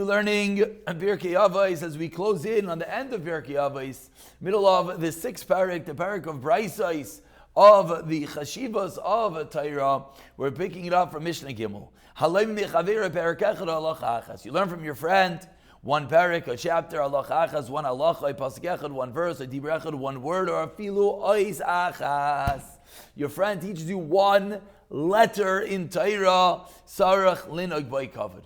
Learning Perek Avos as we close in on the end of Perek Avos, middle of the sixth Perek, the Perek of Braisais of the Chashivas of Torah. We're picking it up from Mishnah Gimel. You learn from your friend one Perek, a chapter, halach achas, one halach, a pasuk echad, one verse, a dibur echad, one word, or a filu ois achas. Your friend teaches you one letter in Torah, sarach linog by kavod.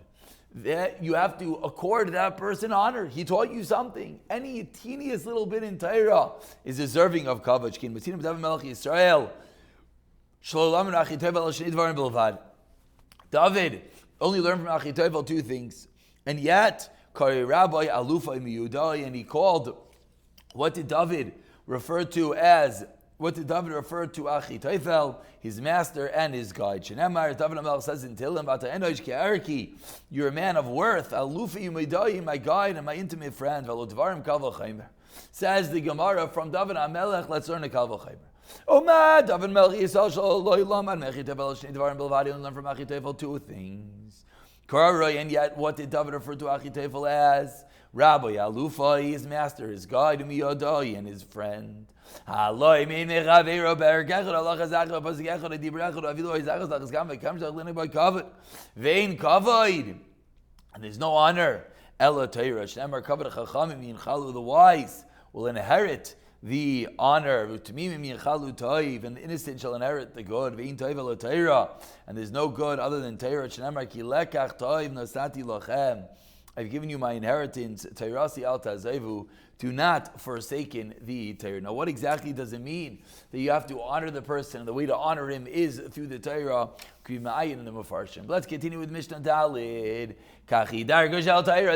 That you have to accord that person honor. He taught you something. Any teeniest little bit in Torah is deserving of kavod. David only learned from Achitophel two things, and yet Rabbi Alufa Miyudai, and he called what did David refer to Achitophel, his master and his guide. Shenemar, David HaMelech says in Tehillim, Enosh ke'arki, you're a man of worth. Alufa Yumidai, my guide and my intimate friend. Velodvarim Kal V'chaymer. Says the Gemara from David HaMelech, let's learn a Kal V'chaymer. Omad, David HaMelech Yisrael Shaloi Laman Mechitophel Shnei Dvarim Bilvadi, and learn from Achitophel two things. And yet, what did David refer to Achitophel as? Rabbi Alufa, his master, his guide, Umiyodai, and his friend. And there's no honor. The wise will inherit the honor, and the innocent shall inherit the good. And there's no good other than Torah. I've given you my inheritance. Do not forsaken the Torah. Now, what exactly does it mean that you have to honor the person? And the way to honor him is through the Torah. Let's continue with Mishnah Dalid.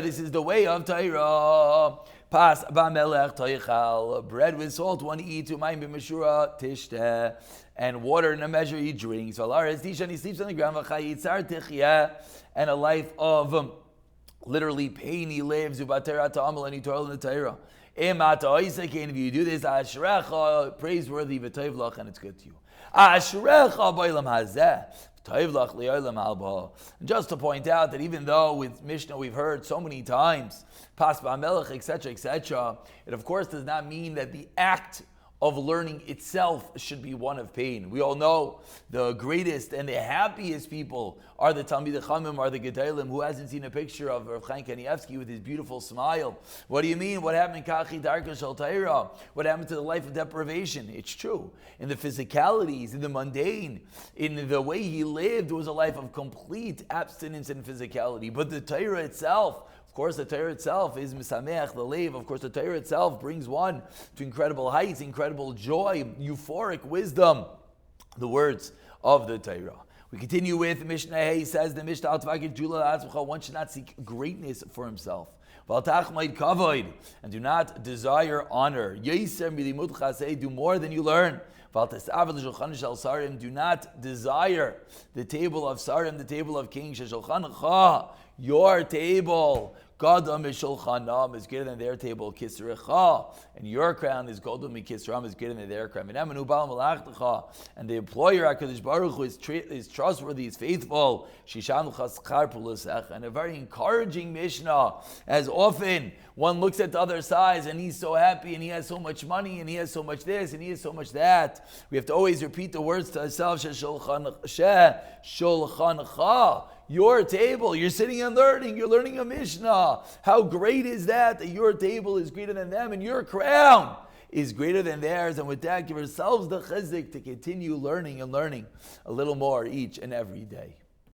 This is the way of Torah. Pas b'melech toichal, bread with salt one eats, umayim b'meshura tishteh, and water in a measure he drinks. Valares tisha, and he sleeps on the ground. V'chayitzar tichya, and a life of literally pain he lives. Ubatera ta'amal, and he toil in the Torah. Imata oisekein, if you do this, ashrecha, praiseworthy, v'toivlach, and it's good to you. Ashrecha b'olam hazeh. Just to point out that even though with Mishnah we've heard so many times, pas b'melech, etc., it of course does not mean that the act of learning itself should be one of pain. We all know the greatest and the happiest people are the Talmidei Chachamim, are the Gedolim. Who hasn't seen a picture of Rav Chaim Kanievsky with his beautiful smile? What do you mean? What happened in Kachi Darka Shel Torah? What happened to the life of deprivation? It's true. In the physicalities, in the mundane, in the way he lived, it was a life of complete abstinence and physicality. But the Torah itself, of course, the Torah itself is misameach, the leiv. Of course, the Torah itself brings one to incredible heights, incredible joy, euphoric wisdom. The words of the Torah. We continue with Mishnah. He says the Mishnah, one should not seek greatness for himself. And do not desire honor. Do more than you learn. Do not desire the table of Sarim, the table of kings. Your table, Gadam Shulchanam, is greater than their table, Kisrecha, and your crown is Gadam Kisram, is greater than their crown. And the employer, HaKadosh Baruch Hu, is trustworthy, is faithful. And a very encouraging Mishnah, as often one looks at the other side and he's so happy and he has so much money and he has so much this and he has so much that. We have to always repeat the words to ourselves, Shulchancha. Your table, you're sitting and learning, you're learning a Mishnah. How great is that your table is greater than them and your crown is greater than theirs. And with that, give ourselves the Hachzek to continue learning and learning a little more each and every day.